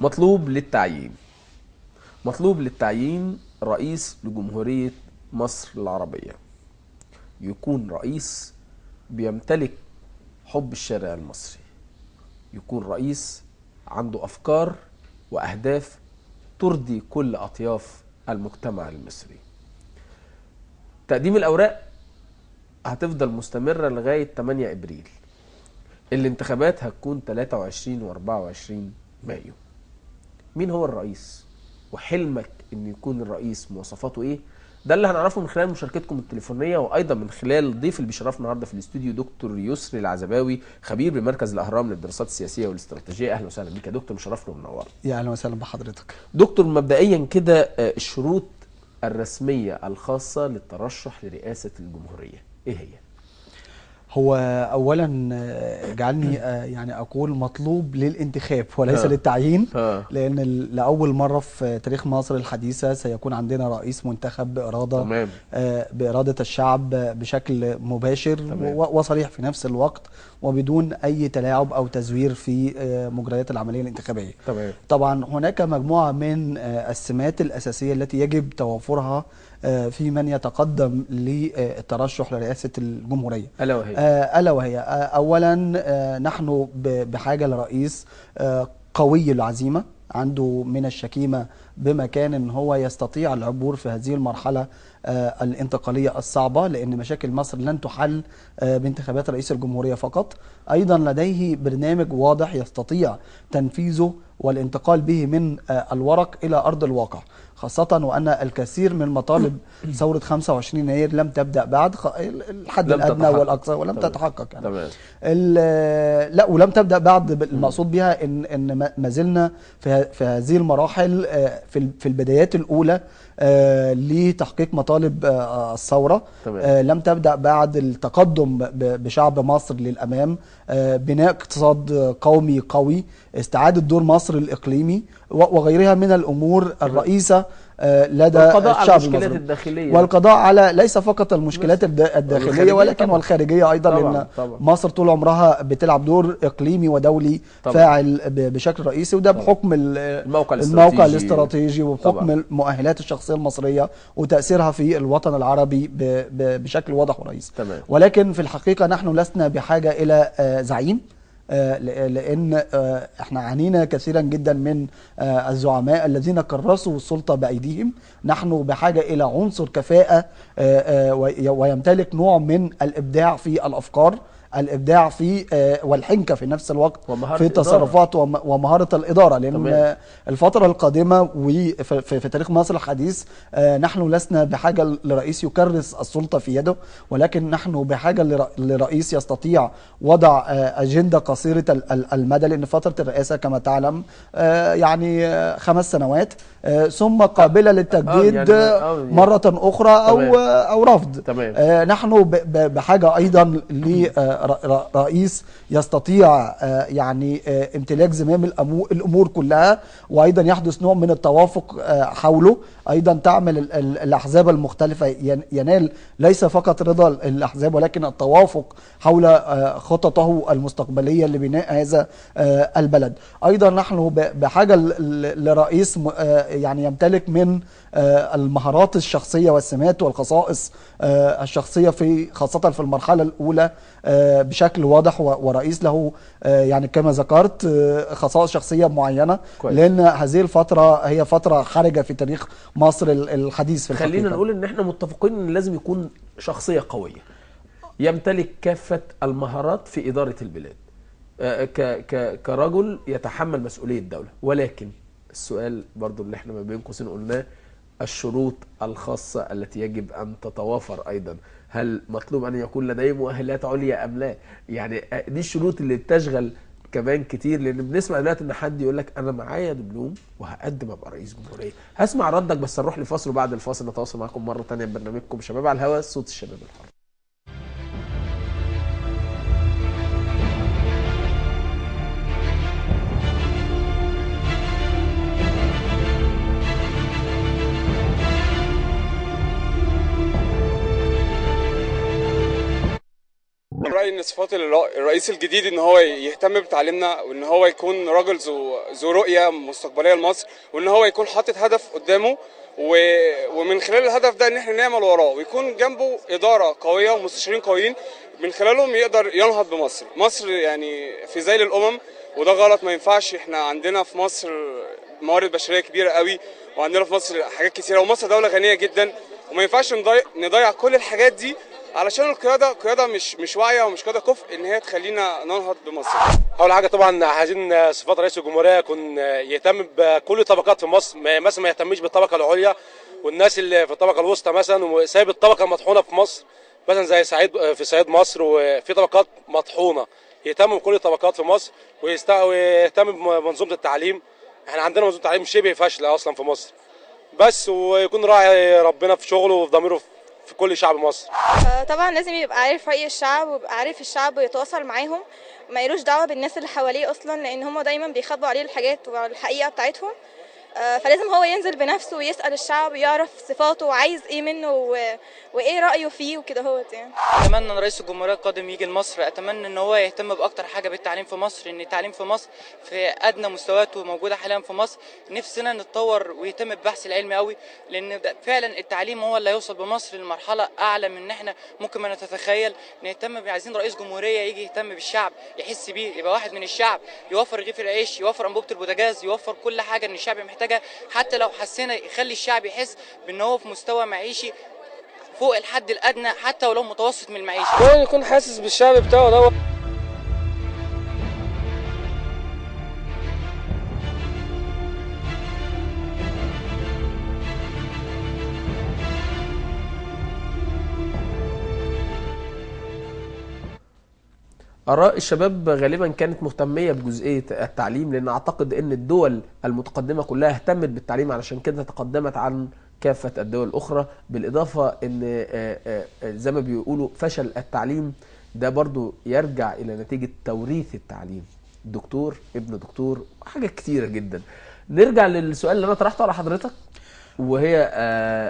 مطلوب للتعيين. مطلوب للتعيين رئيس لجمهورية مصر العربية، يكون رئيس بيمتلك حب الشارع المصري، يكون رئيس عنده أفكار وأهداف ترضي كل أطياف المجتمع المصري. تقديم الأوراق هتفضل مستمرة لغاية 8 إبريل. الانتخابات هتكون 23 و 24 مايو. مين هو الرئيس؟ وحلمك ان يكون الرئيس مواصفاته ايه؟ ده اللي هنعرفه من خلال مشاركتكم التليفونيه، وايضا من خلال الضيف اللي بيشرفنا النهارده في الاستوديو، دكتور يسري العزباوي، خبير بمركز الاهرام للدراسات السياسيه والاستراتيجيه. اهلا وسهلا بيك يا دكتور، مشرفنا ومنورنا. يا اهلا وسهلا بحضرتك دكتور، مبدئيا كده الشروط الرسميه الخاصه للترشح لرئاسه الجمهوريه ايه هي؟ هو اولا اجعلني يعني اقول مطلوب للانتخاب وليس للتعيين، لان لاول مره في تاريخ مصر الحديثه سيكون عندنا رئيس منتخب باراده الشعب بشكل مباشر وصريح في نفس الوقت، وبدون اي تلاعب او تزوير في مجريات العمليه الانتخابيه. طبعا هناك مجموعه من السمات الاساسيه التي يجب توافرها في من يتقدم للترشح لرئاسة الجمهورية، ألا وهي أولا نحن بحاجة لرئيس قوي العزيمة، عنده من الشكيمة بمكان هو يستطيع العبور في هذه المرحلة الانتقالية الصعبة، لأن مشاكل مصر لن تحل بانتخابات رئيس الجمهورية فقط. أيضا لديه برنامج واضح يستطيع تنفيذه والانتقال به من الورق إلى أرض الواقع، خاصة وأن الكثير من مطالب ثورة 25 يناير لم تبدأ بعد، الحد الأدنى والأقصى ولم تتحقق يعني. لا، ولم تبدأ بعد. المقصود بها إن ما زلنا في هذه المراحل في البدايات الأولى لتحقيق مطالب الثورة. لم تبدأ بعد التقدم بشعب مصر للأمام، بناء اقتصاد قومي قوي، استعادة دور مصر الإقليمي وغيرها من الأمور الرئيسة لدى الشعب المصري، والقضاء على ليس فقط المشكلات الداخلية ولكن والخارجية أيضا، لأن مصر طول عمرها بتلعب دور إقليمي ودولي فاعل بشكل رئيسي، وده بحكم الموقع الاستراتيجي وبحكم مؤهلات الشخصية المصرية وتأثيرها في الوطن العربي بشكل واضح ورئيسي. ولكن في الحقيقة نحن لسنا بحاجة إلى زعيم، لأن احنا عانينا كثيرا جدا من الزعماء الذين كرسوا السلطة بأيديهم. نحن بحاجة إلى عنصر كفاءة ويمتلك نوع من الإبداع في الأفكار، الإبداع في والحنكة في نفس الوقت في التصرفات ومهارة الإدارة، لأن الفترة القادمة وفي تاريخ مصر الحديث نحن لسنا بحاجة لرئيس يكرس السلطة في يده، ولكن نحن بحاجة لرئيس يستطيع وضع أجندة قصيرة المدى، لأن فترة الرئاسة كما تعلم يعني 5 سنوات، ثم قابلة للتجديد مرة أخرى أو رفض. نحن بحاجة أيضا لرئيس يستطيع يعني امتلاك زمام الأمور كلها، وأيضا يحدث نوع من التوافق حوله. أيضا تعمل الأحزاب المختلفة، ينال ليس فقط رضا الأحزاب ولكن التوافق حول خططه المستقبلية لبناء هذا البلد. أيضا نحن بحاجة لرئيس يعني يمتلك من المهارات الشخصية والسمات والخصائص الشخصية خاصة في المرحلة الأولى بشكل واضح، ورئيس له يعني كما ذكرت خصائص شخصية معينة، لأن هذه الفترة هي فترة حرجة في تاريخ مصر الحديث. في خلينا نقول إن احنا متفقين إن لازم يكون شخصية قوية يمتلك كافة المهارات في إدارة البلاد، كرجل يتحمل مسؤولية الدولة. ولكن السؤال برضو اللي احنا ما بين قوسين قلناه، الشروط الخاصة التي يجب أن تتوافر أيضا، هل مطلوب أن يكون لديه مؤهلات عليا أم لا؟ يعني دي الشروط اللي بتشغل كمان كتير، لأن بنسمع دلوقتي إن حد يقول لك أنا معايا دبلوم وهقدم أبقى رئيس جمهورية. هسمع ردك، بس نروح لفاصل، وبعد الفاصل نتواصل معكم مرة تانية ببرنامجكم شباب على الهواء، صوت الشباب الحر. من رأيي ان صفات الرئيس الجديد ان هو يهتم بتعليمنا، وان هو يكون راجل ذو رؤيه مستقبليه لمصر، وان هو يكون حاطط هدف قدامه ومن خلال الهدف ده ان احنا نعمل وراه، ويكون جنبه اداره قويه ومستشارين قويين من خلالهم يقدر ينهض بمصر. مصر يعني في ذيل الامم، وده غلط، ما ينفعش. احنا عندنا في مصر موارد بشريه كبيره قوي، وعندنا في مصر حاجات كتيره، ومصر دوله غنيه جدا، وما ينفعش نضيع كل الحاجات دي علشان القياده مش واعيه ومش قياده كفء ان هي تخلينا ننهض بمصر. اول حاجه طبعا عايزين صفات رئيس الجمهوريه يكون يهتم بكل الطبقات في مصر، مثلا ما يهتمش بالطبقه العليا والناس اللي في الطبقه الوسطى مثلا، وسايب الطبقه المطحونه في مصر مثلا زي في صعيد مصر، وفي طبقات مطحونه. يهتم بكل الطبقات في مصر ويهتم بمنظومه التعليم. احنا عندنا منظومه تعليم شبه فاشله اصلا في مصر بس، ويكون راعي ربنا في شغله وفي ضميره في كل شعب مصر. طبعا لازم يبقى عارف رأي الشعب، ويبقى عارف الشعب ويتواصل معاهم، ما يلوش دعوه بالناس اللي حواليه اصلا، لان هم دايما بيخبوا عليه الحاجات والحقيقه بتاعتهم. فلازم هو ينزل بنفسه ويسأل الشعب ويعرف صفاته وعايز ايه منه وايه رأيه فيه وكده هوت يعني. اتمنى ان رئيس الجمهورية القادم يجي لمصر، اتمنى ان هو يهتم باكتر حاجة بالتعليم في مصر، ان التعليم في مصر في ادنى مستوياته موجودة حاليا في مصر. نفسنا نتطور ويتم البحث العلمي قوي، لان فعلا التعليم هو اللي هيوصل بمصر لمرحلة اعلى من ان احنا ممكن ما نتخيل. عايزين رئيس جمهورية يجي يهتم بالشعب، يحس بيه، يبقى واحد من الشعب، يوفر رغيف العيش، يوفر انبوبة البوتاجاز، يوفر كل حاجة ان الشعب محتاجها. حتى لو حسينا يخلي الشعب يحس بان هو في مستوى معيشي فوق الحد الادنى، حتى ولو متوسط من المعيشه. هو يكون حاسس بالشعب بتاعه ده. آراء الشباب غالبا كانت مهتمية بجزئية التعليم، لأن أعتقد أن الدول المتقدمة كلها اهتمت بالتعليم، علشان كده تقدمت عن كافة الدول الأخرى. بالإضافة أن زي ما بيقولوا فشل التعليم ده برضو يرجع إلى نتيجة توريث التعليم، دكتور ابن دكتور، حاجة كتيرة جدا. نرجع للسؤال اللي أنا طرحته على حضرتك، وهي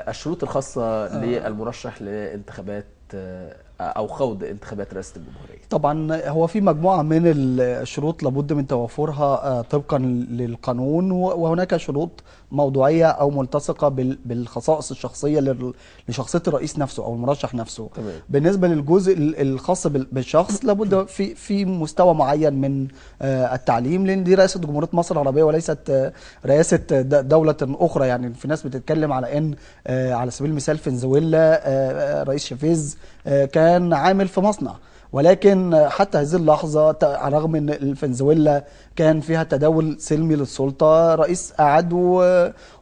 الشروط الخاصة للمرشح لانتخابات او خوض انتخابات رئاسة الجمهورية. طبعا هو في مجموعة من الشروط لابد من توفرها طبقا للقانون، وهناك شروط موضوعية او ملتصقة بالخصائص الشخصية لشخصية الرئيس نفسه او المرشح نفسه. تمام. بالنسبة للجزء الخاص بالشخص لابد في مستوى معين من التعليم، لان دي رئاسة جمهورية مصر العربية وليست رئاسة دولة اخرى. يعني في ناس بتتكلم على ان على سبيل المثال فنزويلا رئيس شافيز كان عامل في مصنع، ولكن حتى هذه اللحظة على الرغم ان الفنزويلا كان فيها تداول سلمي للسلطة، رئيس قعد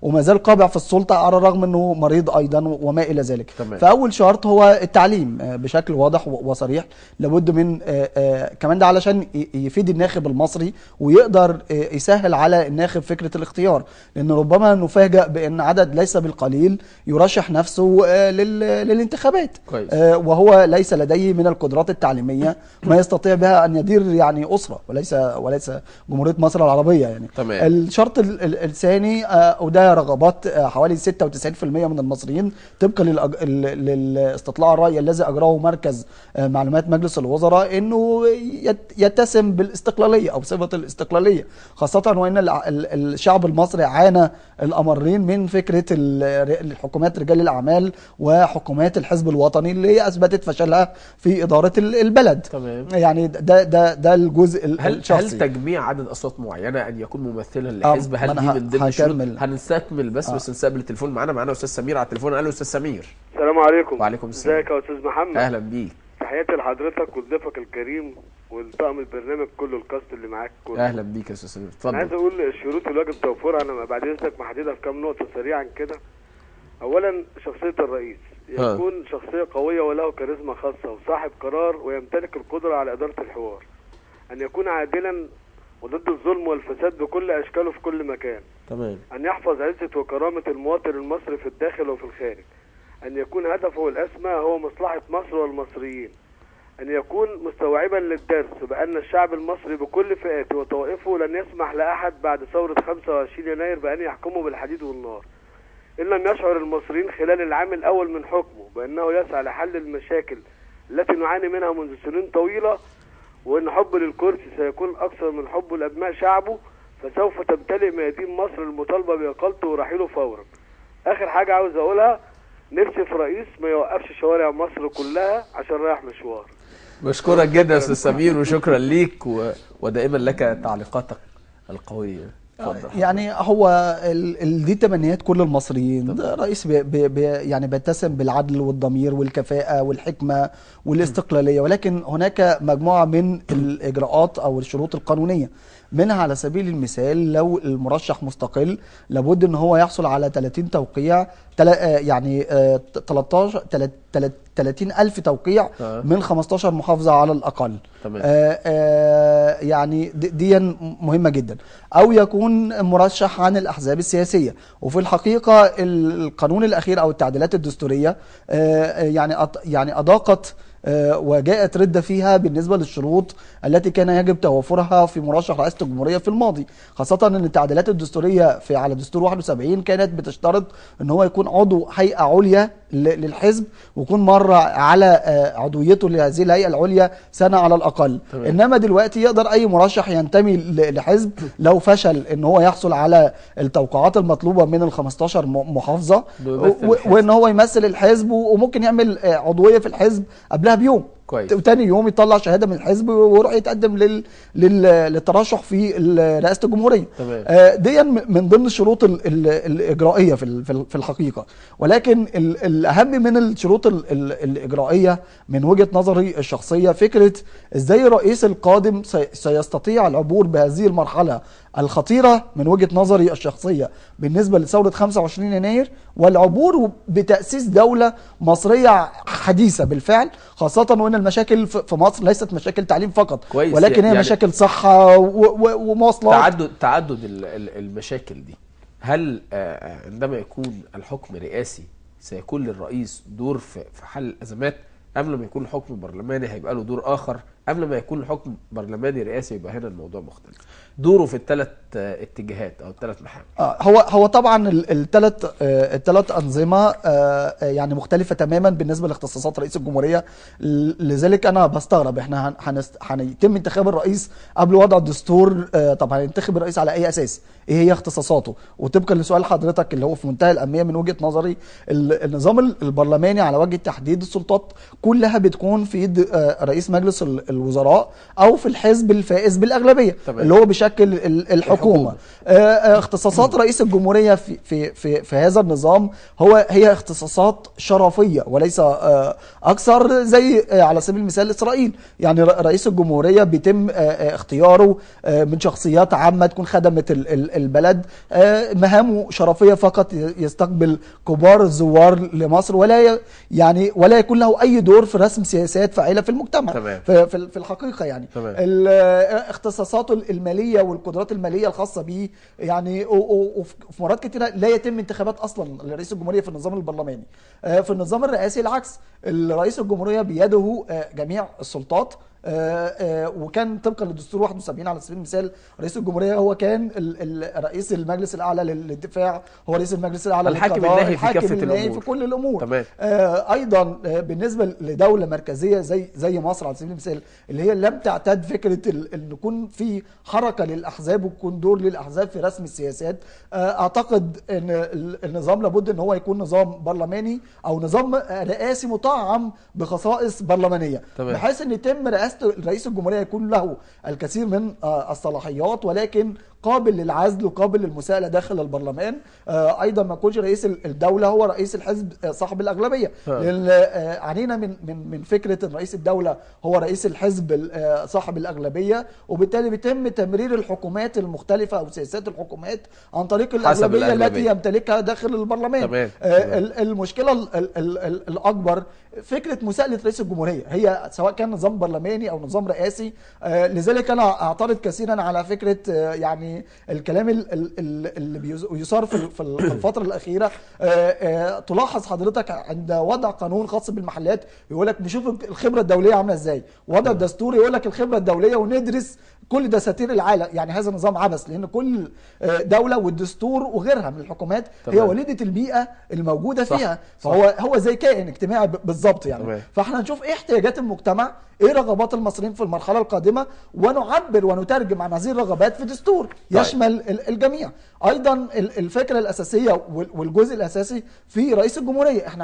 وما زال قابع في السلطة على الرغم انه مريض ايضا وما الى ذلك. تمام. فاول شرط هو التعليم بشكل واضح وصريح، لابد من كمان ده علشان يفيد الناخب المصري ويقدر يسهل على الناخب فكرة الاختيار، لان ربما نفاجأ بان عدد ليس بالقليل يرشح نفسه للانتخابات كويس. وهو ليس لديه من القدرات التعليمية ما يستطيع بها ان يدير يعني اسرة وليس جمهورية مصر العربية يعني. تمام. الشرط الثاني وده رغبات حوالي 96% من المصريين طبقا للاستطلاع الرأي الذي اجراه مركز معلومات مجلس الوزراء، انه يتسم بالاستقلالية او صفة الاستقلالية، خاصة وان الشعب المصري عانى الامرين من فكرة الحكومات رجال الاعمال وحكومات الحزب الوطني اللي اثبتت فشلها في ادارة البلد. تمام. يعني ده الجزء الشخصي. هل تجميع عدد اصوات معينه ان يكون ممثلا لحزب، هل دي من ضمن الشروط؟ هنستكمل بس نستقبل التليفون. معانا استاذ سمير على التليفون. الو استاذ سمير. السلام عليكم. وعليكم السلام. ازيك يا استاذ محمد؟ اهلا بيك. تحياتي لحضرتك وضيفك الكريم والطاقم البرنامج كله، الكاست اللي معاك كله. اهلا بيك يا استاذ سمير، اتفضل. انا عايز اقول الشروط اللي واجب توفرها، انا بعد اذنك محددها في كام نقطه سريعا كده. اولا شخصيه الرئيس يكون شخصيه قويه وله كاريزما خاصه وصاحب قرار ويمتلك القدره على اداره الحوار. ان يكون عادلا وضد الظلم والفساد بكل اشكاله في كل مكان. تمام. ان يحفظ عزه وكرامه المواطن المصري في الداخل وفي الخارج. ان يكون هدفه الاسمى هو مصلحه مصر والمصريين. أن يكون مستوعبا للدرس بأن الشعب المصري بكل فئاته وطوائفه لن يسمح لأحد بعد ثورة 25 يناير بأن يحكمه بالحديد والنار. إن لم يشعر المصريين خلال العام الأول من حكمه بأنه يسعى لحل المشاكل التي نعاني منها منذ سنين طويلة، وإن حبه للكرسي سيكون أكثر من حبه لأبناء شعبه، فسوف تمتلئ ميادين مصر المطالبة بإقالته ورحيله فورا. آخر حاجة عاوز أقولها، نفسي في رئيس ما يوقفش شوارع مصر كلها عشان رايح مشوار. بشكرك جدا يا استاذ سمير، وشكرا ليك ودائما لك تعليقاتك القويه. اتفضل. يعني هو دي تمنيات كل المصريين. رئيس يعني بيتسم بالعدل والضمير والكفاءة والحكمة والاستقلالية، ولكن هناك مجموعة من الإجراءات أو الشروط القانونية، منها على سبيل المثال لو المرشح مستقل لابد ان هو يحصل على 30 توقيع، يعني 30,000 توقيع من 15 محافظة على الأقل. يعني دي مهمة جدا. أو يكون مرشح عن الأحزاب السياسية. وفي الحقيقة القانون الأخير أو التعديلات الدستورية يعني أضاقت وجاءت ردة فيها بالنسبة للشروط التي كان يجب توافرها في مرشح رئاسة الجمهورية في الماضي، خاصة أن التعديلات الدستورية على دستور 71 كانت بتشترط أن هو يكون عضو هيئة عليا للحزب، ويكون مر على عضويته لهذه الهيئة العليا سنة على الأقل. إنما دلوقتي يقدر أي مرشح ينتمي لحزب لو فشل أن هو يحصل على التوقعات المطلوبة من ال 15 محافظة، وأن هو يمثل الحزب، وممكن يعمل عضوية في الحزب قبلها بيوم كويس، وتاني يوم يطلع شهاده من الحزب ويروح يتقدم للترشح في رئاسه الجمهوريه. دي من ضمن الشروط الاجرائيه في الحقيقه. ولكن الاهم من الشروط الاجرائيه من وجهه نظري الشخصيه فكره ازاي الرئيس القادم سيستطيع العبور بهذه المرحله الخطيره من وجهه نظري الشخصيه بالنسبه لثوره 25 يناير، والعبور بتاسيس دوله مصريه حديثه بالفعل، خاصه وان المشاكل في مصر ليست مشاكل تعليم فقط، ولكن هي مشاكل صحه ومواصلات. تعدد المشاكل دي. هل عندما يكون الحكم رئاسي سيكون للرئيس دور في حل الازمات، ام لما يكون الحكم برلماني هيبقى له دور اخر، ام لما يكون الحكم برلماني رئاسي يبقى هنا الموضوع مختلف؟ دوره في الثلاث اتجاهات او الثلاث محاور. هو طبعا الثلاث انظمه يعني مختلفه تماما بالنسبه لاختصاصات رئيس الجمهوريه. لذلك انا بستغرب احنا هيتم انتخاب الرئيس قبل وضع الدستور. طب هننتخب الرئيس على اي اساس؟ ايه هي اختصاصاته؟ وطبقا لسؤال حضرتك اللي هو في منتهى الاهميه من وجهه نظري، النظام البرلماني على وجه التحديد السلطات كلها بتكون في ايد رئيس مجلس الوزراء او في الحزب الفائز بالاغلبيه اللي هو بيشكل الحكومه. اختصاصات رئيس الجمهوريه في هذا النظام هي اختصاصات شرفيه وليس اكثر، زي على سبيل المثال اسرائيل. يعني رئيس الجمهوريه بيتم اختياره من شخصيات عامه تكون خدمت البلد، مهامه شرفيه فقط، يستقبل كبار الزوار لمصر ولا يكون له اي دور في رسم سياسات فاعله في المجتمع. في الحقيقه يعني اختصاصاته الماليه والقدرات الماليه الخاصه به، يعني وفي مرات كثيره لا يتم انتخابات اصلا لرئيس الجمهوريه في النظام البرلماني. في النظام الرئاسي العكس، الرئيس الجمهوريه بيده جميع السلطات. وكان طبقا للدستور 71 على سبيل المثال رئيس الجمهوريه هو كان رئيس المجلس الاعلى للدفاع، هو رئيس المجلس الاعلى الحاكم الناهي في كافه الامور، في كل الامور. تمام. ايضا بالنسبه لدوله مركزيه زي مصر على سبيل المثال، اللي هي لم تعتاد فكره ان يكون في حركه للاحزاب ويكون دور للاحزاب في رسم السياسات. اعتقد ان النظام لابد ان هو يكون نظام برلماني او نظام رئاسي مطعم بخصائص برلمانيه، بحيث ان يتم رئيس الجمهورية يكون له الكثير من الصلاحيات، ولكن قابل للعزل وقابل للمساءلة داخل البرلمان. ايضا ما يكونش رئيس الدولة هو رئيس الحزب صاحب الاغلبية، لان عنينا من فكرة ان رئيس الدولة هو رئيس الحزب صاحب الاغلبية، وبالتالي بيتم تمرير الحكومات المختلفة او سياسات الحكومات عن طريق الاغلبية التي يمتلكها داخل البرلمان. المشكلة الاكبر فكرة مساءلة رئيس الجمهورية، هي سواء كان نظام برلماني او نظام رئاسي. لذلك انا اعترض كثيرا على فكرة يعني الكلام اللي بيثار في الفترة الأخيرة. تلاحظ حضرتك عند وضع قانون خاص بالمحلات يقول لك نشوف الخبرة الدولية عاملة ازاي، وضع الدستور يقول لك الخبرة الدولية وندرس كل دساتير العالم، يعني هذا نظام عبث، لان كل دوله والدستور وغيرها من الحكومات هي وليده البيئه الموجوده فيها. فهو زي كائن اجتماعي بالظبط يعني. فاحنا نشوف ايه احتياجات المجتمع، ايه رغبات المصريين في المرحله القادمه، ونعبر ونترجم عن هذه الرغبات في دستور يشمل الجميع. ايضا الفكره الاساسيه والجزء الاساسي في رئيس الجمهوريه، احنا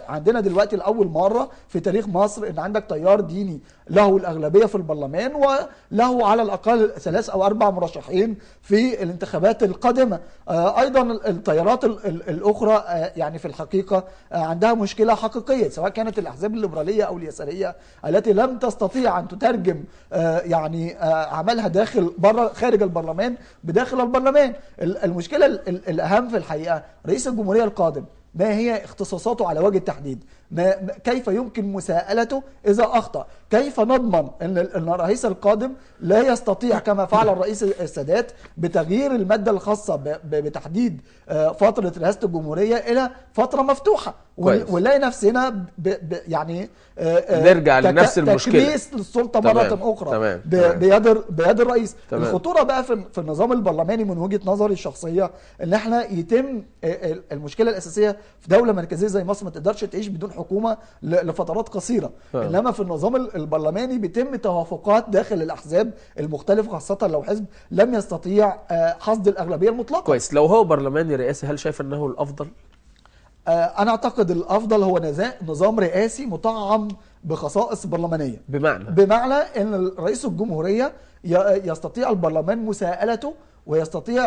عندنا دلوقتي لاول مره في تاريخ مصر ان عندك تيار ديني له الاغلبيه في البرلمان، وله على الاقل 3 أو 4 مرشحين في الانتخابات القادمه. ايضا التيارات الاخرى يعني في الحقيقه عندها مشكله حقيقيه، سواء كانت الاحزاب الليبراليه او اليساريه التي لم تستطيع ان تترجم يعني عملها خارج البرلمان بداخل البرلمان. المشكله الاهم في الحقيقه رئيس الجمهوريه القادم ما هي اختصاصاته على وجه التحديد، كيف يمكن مساءلته إذا أخطأ، كيف نضمن أن الرئيس القادم لا يستطيع كما فعل الرئيس السادات بتغيير المادة الخاصة بتحديد فترة رئاسة الجمهورية إلى فترة مفتوحة، ونلاقي نفسنا يعني نرجع لنفس المشكلة، تكريس للسلطة مرة أخرى بيد الرئيس. الخطورة بقى في النظام البرلماني من وجهة نظري الشخصية ان احنا يتم المشكلة الأساسية في دولة مركزية زي مصر ما تقدرش تعيش بدون حكومة لفترات قصيرة، انما في النظام البرلماني بيتم توافقات داخل الأحزاب المختلفة، خاصة لو حزب لم يستطيع حصد الأغلبية المطلقة. كويس. لو هو برلماني رئاسي هل شايف انه الافضل؟ أنا أعتقد الأفضل هو نظام رئاسي مطعم بخصائص برلمانية، بمعنى أن رئيس الجمهورية يستطيع البرلمان مساءلته، ويستطيع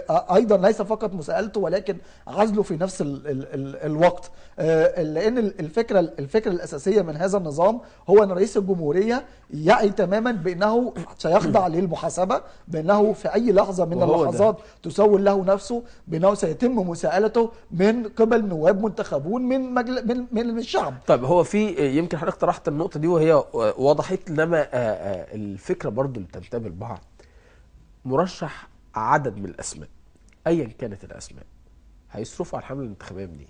أيضا ليس فقط مساءلته ولكن عزله في نفس الوقت، لأن الفكرة الأساسية من هذا النظام هو أن رئيس الجمهورية يعي تماما بأنه سيخضع للمحاسبة، بأنه في أي لحظة من اللحظات تسول له نفسه، بأنه سيتم مساءلته من قبل نواب منتخبون من الشعب. طيب هو في يمكن حضرتك طرحت النقطة دي وهي وضحت، إنما الفكرة برضو اللي تنتابه البعض مرشح عدد من الأسماء أيا كانت الأسماء هيصرفوا على الحملة الانتخابية منين؟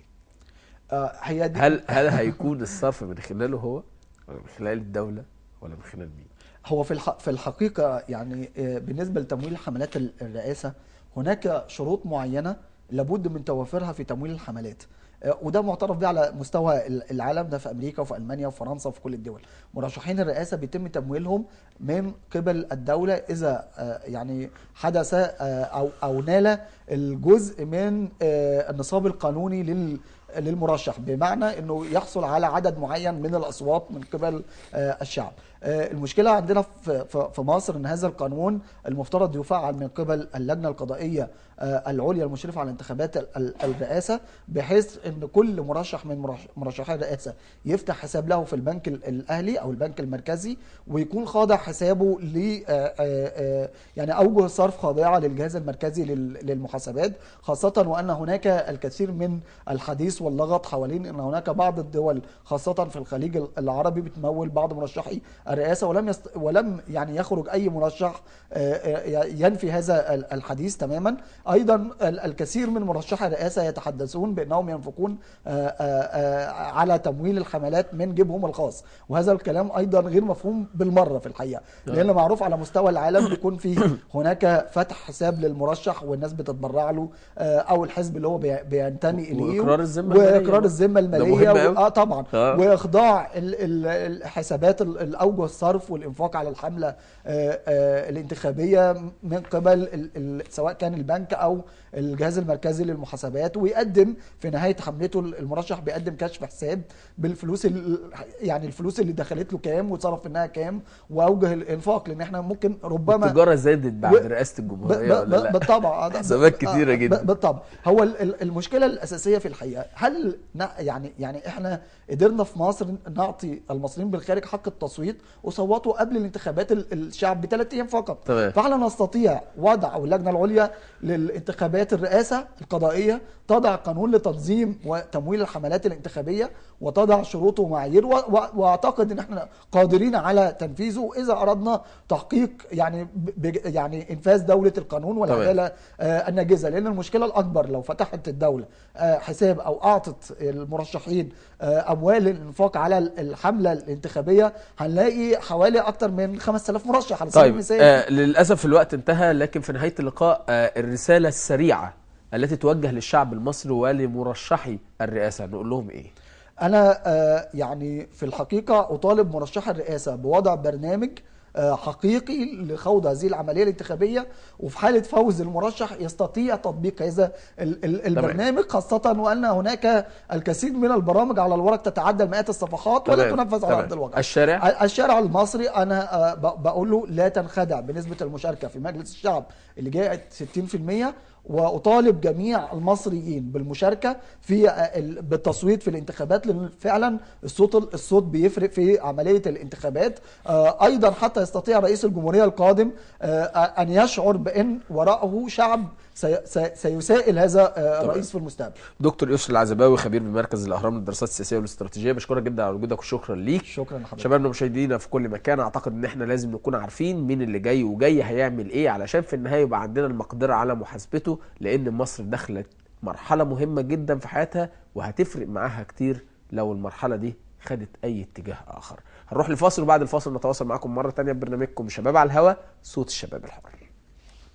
هي دي هل هيكون الصرف من خلاله هو ولا من خلال الدولة ولا من خلال مين؟ هو في الحقيقة يعني بالنسبة لتمويل حملات الرئاسة هناك شروط معينة لابد من توافرها في تمويل الحملات، وده معترف به على مستوى العالم، ده في امريكا وفي المانيا وفرنسا وفي كل الدول. مرشحين الرئاسه بيتم تمويلهم من قبل الدوله اذا يعني حدث او نال الجزء من النصاب القانوني للمرشح، بمعنى انه يحصل على عدد معين من الاصوات من قبل الشعب. المشكله عندنا في مصر ان هذا القانون المفترض يفعل من قبل اللجنه القضائيه العليا المشرفه على انتخابات الرئاسه، بحيث ان كل مرشح من مرشحي الرئاسه يفتح حساب له في البنك الاهلي او البنك المركزي، ويكون خاضع حسابه ل يعني اوجه الصرف خاضعه للجهاز المركزي للمحاسبات، خاصه وان هناك الكثير من الحديث واللغط حوالين ان هناك بعض الدول خاصه في الخليج العربي بتمول بعض مرشحي الرئاسه، ولم يعني يخرج اي مرشح ينفي هذا الحديث تماما. ايضا الكثير من مرشحي الرئاسه يتحدثون بانهم ينفقون على تمويل الحملات من جيبهم الخاص، وهذا الكلام ايضا غير مفهوم بالمره في الحقيقه، لان معروف على مستوى العالم بيكون في هناك فتح حساب للمرشح والناس بتتبرع له، او الحزب اللي هو بينتمي اليه، واقرار الذمه الماليه طبعا، واخضاع الحسابات الاوجه الصرف والانفاق على الحمله الانتخابيه من قبل سواء كان البنك او الجهاز المركزي للمحاسبات، ويقدم في نهايه حملته المرشح بيقدم كشف حساب بالفلوس يعني الفلوس اللي دخلت له كام وصرف منها كام واوجه الانفاق، لان احنا ممكن ربما التجاره زادت بعد رئاسه الجمهوريه ولا لا؟ بالطبع حسابات كتيره جدا. بالطبع. هو المشكله الاساسيه في الحقيقه هل يعني احنا قدرنا في مصر نعطي المصريين بالخارج حق التصويت وصوتوا قبل الانتخابات الشعب ب3 ايام فقط، فاحنا نستطيع وضع او اللجنه العليا للانتخابات الرئاسه القضائيه تضع قانون لتنظيم وتمويل الحملات الانتخابيه وتضع شروط ومعايير، واعتقد ان احنا قادرين على تنفيذه اذا اردنا تحقيق يعني انفاذ دوله القانون والعداله الناجزه. لان المشكله الاكبر لو فتحت الدوله حساب او اعطت المرشحين اموال للانفاق على الحمله الانتخابيه، هنلاقي هتلاقي حوالي اكتر من 5000 مرشح على سبيل المثال. للاسف الوقت انتهى، لكن في نهايه اللقاء الرساله السريعه التي توجه للشعب المصري ولمرشحي الرئاسه نقول لهم ايه؟ انا يعني في الحقيقه اطالب مرشح الرئاسه بوضع برنامج حقيقي لخوض هذه العمليه الانتخابيه، وفي حاله فوز المرشح يستطيع تطبيق هذا البرنامج، خاصه وان هناك الكثير من البرامج على الورق تتعدى مئات الصفحات ولا تنفذ على ارض الواقع. الشارع المصري انا بقول له لا تنخدع بنسبه المشاركه في مجلس الشعب اللي جاءت 60%، واطالب جميع المصريين بالمشاركه بالتصويت في الانتخابات، لان فعلا الصوت بيفرق في عمليه الانتخابات. ايضا حتى يستطيع رئيس الجمهوريه القادم ان يشعر بان وراءه شعب سيسائل هذا الرئيس في المستقبل. دكتور يسري العزباوي، خبير بمركز الاهرام للدراسات السياسيه والاستراتيجيه، بشكرك جدا على وجودك وشكرا ليك. شكرا لحضرتك. شبابنا ومشاهدينا في كل مكان، اعتقد ان احنا لازم نكون عارفين مين اللي جاي وجاي هيعمل ايه، علشان في النهايه يبقى عندنا المقدره على محاسبته، لان مصر دخلت مرحله مهمه جدا في حياتها وهتفرق معاها كتير لو المرحله دي خدت اي اتجاه اخر. هنروح لفاصل، وبعد الفاصل نتواصل معاكم مره ثانيه ببرنامجكم شباب على الهوا، صوت الشباب الحر.